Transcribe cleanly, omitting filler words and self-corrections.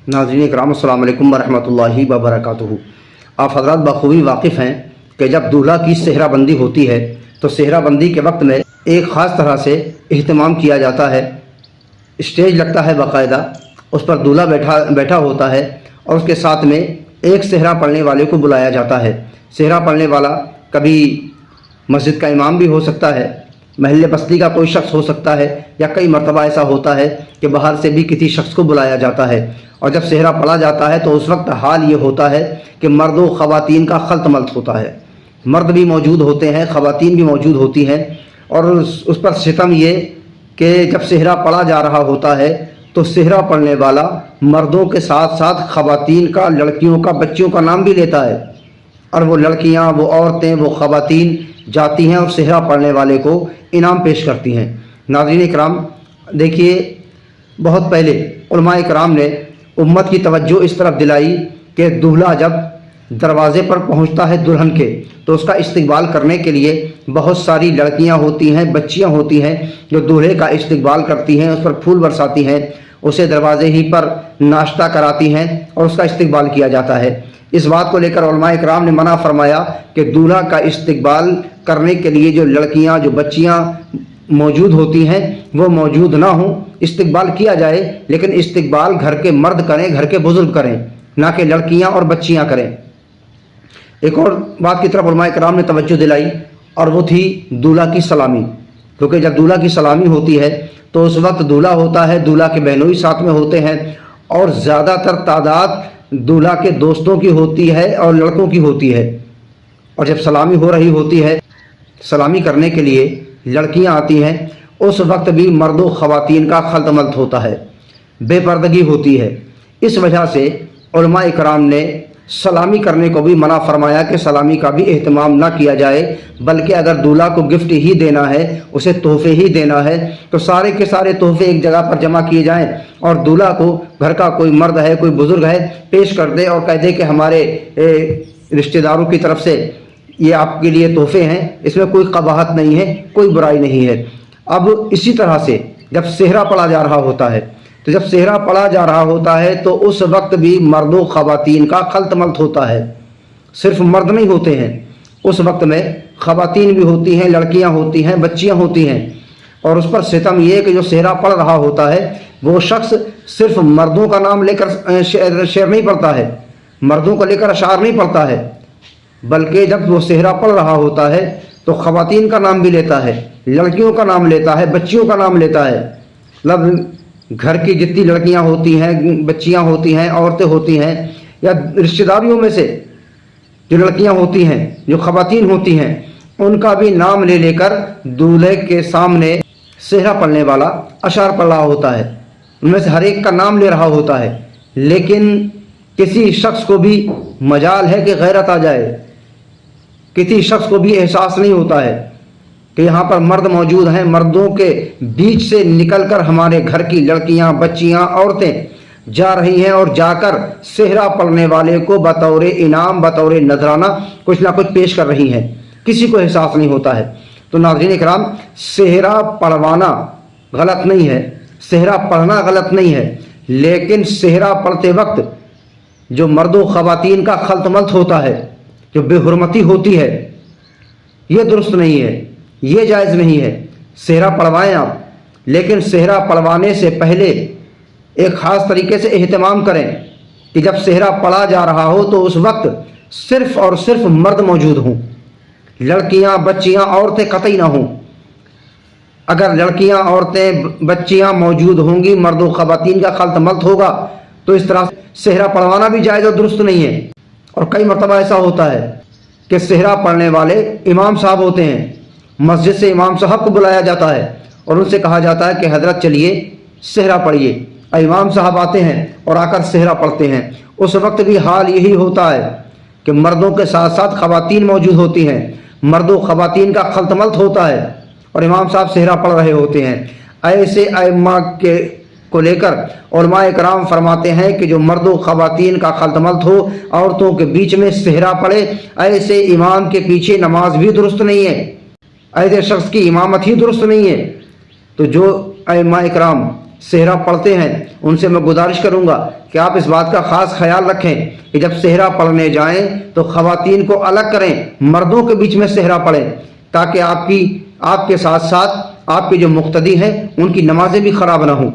नाज़रीन इकराम अस्सलाम वालेकुम वरहमतुल्लाहि वबरकातुहू। आप हज़रात बखूबी वाकिफ़ हैं कि जब दूल्हा की सेहरा बंदी होती है तो सेहरा बंदी के वक्त में एक ख़ास तरह से अहतमाम किया जाता है। स्टेज लगता है बाकायदा, उस पर दूल्हा बैठा होता है और उसके साथ में एक सेहरा पढ़ने वाले को बुलाया जाता है। सेहरा पढ़ने वाला कभी मस्जिद का इमाम भी हो सकता है, महल्ले बस्ती का कोई शख्स हो सकता है, या कई मरतबा ऐसा होता है कि बाहर से भी किसी शख्स को बुलाया जाता है। और जब सेहरा पढ़ा जाता है तो उस वक्त हाल ये होता है कि मर्द व ख़वातीन का खल्त मल्त होता है। मर्द भी मौजूद होते हैं, ख़वातीन भी मौजूद होती हैं। और उस पर सितम ये कि जब सेहरा पढ़ा जा रहा होता है तो सेहरा पढ़ने वाला मर्दों के साथ साथ ख़वातीन का, लड़कियों का, बच्चियों का नाम भी लेता है। और वो लड़कियां, वो औरतें, वो ख़वातीन जाती हैं और सेहरा पढ़ने वाले को इनाम पेश करती हैं। नाज़रीन इकराम, देखिए, बहुत पहले उलमाए इकराम ने उम्मत की तवज्जो इस तरफ दिलाई कि दूल्हा जब दरवाज़े पर पहुंचता है दुल्हन के तो उसका इस्तकबाल करने के लिए बहुत सारी लड़कियां होती हैं, बच्चियां होती हैं जो दूल्हे का इस्तकबाल करती हैं, उस पर फूल बरसाती हैं, उसे दरवाज़े ही पर नाश्ता कराती हैं और उसका इस्तकबाल किया जाता है। इस बात को लेकर उलमाए इकराम ने मना फरमाया कि दूल्हा का इस्तकबाल करने के लिए जो लड़कियां, जो बच्चियां मौजूद होती हैं वो मौजूद ना हों। इस्तकबाल किया जाए लेकिन इस्तकबाल घर के मर्द करें, घर के बुजुर्ग करें, ना कि लड़कियां और बच्चियां करें। एक और बात की तरफ उलमाए किराम ने तवज्जो दिलाई और वो थी दूल्हा की सलामी। क्योंकि जब दूल्हा की सलामी होती है तो उस वक्त दूल्हा होता है, दूल्हा के बहनोई साथ में होते हैं और ज़्यादातर तादाद दूल्हा के दोस्तों की होती है और लड़कों की होती है। और जब सलामी हो रही होती है, सलामी करने के लिए लड़कियां आती हैं, उस वक्त भी मर्दों ख़वातीन का खल्त मल्त होता है, बेपर्दगी होती है। इस वजह से उलमा इकराम ने सलामी करने को भी मना फरमाया कि सलामी का भी एहतमाम ना किया जाए, बल्कि अगर दूल्हा को गिफ्ट ही देना है, उसे तोहफे ही देना है, तो सारे के सारे तोहफे एक जगह पर जमा किए जाएं और दूल्हा को घर का कोई मर्द है, कोई बुज़ुर्ग है, पेश कर दे और कह दे कि हमारे रिश्तेदारों की तरफ से ये आपके लिए तोहफे हैं, इसमें कोई कबाहत नहीं है, कोई बुराई नहीं है। अब इसी तरह से जब सेहरा पढ़ा जा रहा होता है तो जब सेहरा पढ़ा जा रहा होता है तो उस वक्त भी मर्दों ख़वातीन का खल्त मल्त होता है। सिर्फ मर्द नहीं होते हैं, उस वक्त में ख़वातीन भी होती हैं, लड़कियां होती हैं, बच्चियां होती हैं। और उस पर सितम ये कि जो सेहरा पढ़ रहा होता है वो शख्स सिर्फ मर्दों का नाम लेकर शेर नहीं पढ़ता है, मर्दों को लेकर अशार नहीं पढ़ता है, बल्कि जब वो सेहरा पढ़ रहा होता है तो ख़वातीन का नाम भी लेता है, लड़कियों का नाम लेता है, बच्चियों का नाम लेता है। मतलब घर की जितनी लड़कियां होती हैं, बच्चियां होती हैं, औरतें होती हैं, या रिश्तेदारियों में से जो लड़कियां होती हैं, जो ख़वातीन होती हैं, उनका भी नाम ले लेकर दूल्हे के सामने सेहरा पढ़ने वाला अशार पढ़ रहा होता है। उनमें से हर एक का नाम ले रहा होता है। लेकिन किसी शख्स को भी मजाल है कि गैरत आ जाए, किसी शख्स को भी एहसास नहीं होता है कि यहाँ पर मर्द मौजूद हैं, मर्दों के बीच से निकलकर हमारे घर की लड़कियाँ, बच्चियाँ, औरतें जा रही हैं और जाकर सेहरा पढ़ने वाले को बतौर इनाम, बतौर नजराना कुछ ना कुछ पेश कर रही हैं। किसी को एहसास नहीं होता है। तो नाज़रीन इकराम, सेहरा पढ़वाना गलत नहीं है, सेहरा पढ़ना गलत नहीं है, लेकिन सेहरा पढ़ते वक्त जो मर्दों ख़वातीन का खल्त मल्त होता है, जो बेहुरमती होती है, ये दुरुस्त नहीं है, ये जायज़ नहीं है। सेहरा पढ़वाएं आप, लेकिन सेहरा पढ़वाने से पहले एक ख़ास तरीके से एहतमाम करें कि जब सेहरा पढ़ा जा रहा हो तो उस वक्त सिर्फ़ और सिर्फ मर्द मौजूद हों, लड़कियां, बच्चियां, औरतें कतई ना हों। अगर लड़कियां, औरतें, बच्चियां मौजूद होंगी, मर्दों ख़वातीन का खल्त मल्त होगा, तो इस तरह सेहरा पढ़वाना भी जायज़ और दुरुस्त नहीं है। और कई मरतबा ऐसा होता है कि सेहरा पढ़ने वाले इमाम साहब होते हैं, मस्जिद से इमाम साहब को बुलाया जाता है और उनसे कहा जाता है कि हजरत चलिए सेहरा पढ़िए। इमाम साहब आते हैं और आकर सेहरा पढ़ते हैं। उस वक्त भी हाल यही होता है कि मर्दों के साथ साथ ख़वातीन मौजूद होती हैं, मर्दों ख़वातीन का खल्त मल्त होता है और इमाम साहब सेहरा पढ़ रहे होते हैं। ऐसे अइम्मा के को लेकर उलमा इकराम फरमाते हैं कि जो मर्दों ख़वातीन का खल्त मल्त हो, औरतों के बीच में सेहरा पढ़े, ऐसे इमाम के पीछे नमाज भी दुरुस्त नहीं है, ऐसे शख्स की इमामत ही दुरुस्त नहीं है। तो जो अइम्मा इकराम صحرا پڑھتے ہیں ان سے میں گزارش کروں گا کہ آپ اس بات کا خاص خیال رکھیں کہ جب صحرا پڑھنے جائیں تو خواتین کو الگ کریں، مردوں کے بیچ میں صحرا پڑھیں، تاکہ آپ کے ساتھ ساتھ آپ کے جو مقتدی ہیں ان کی نمازیں بھی خراب نہ ہوں۔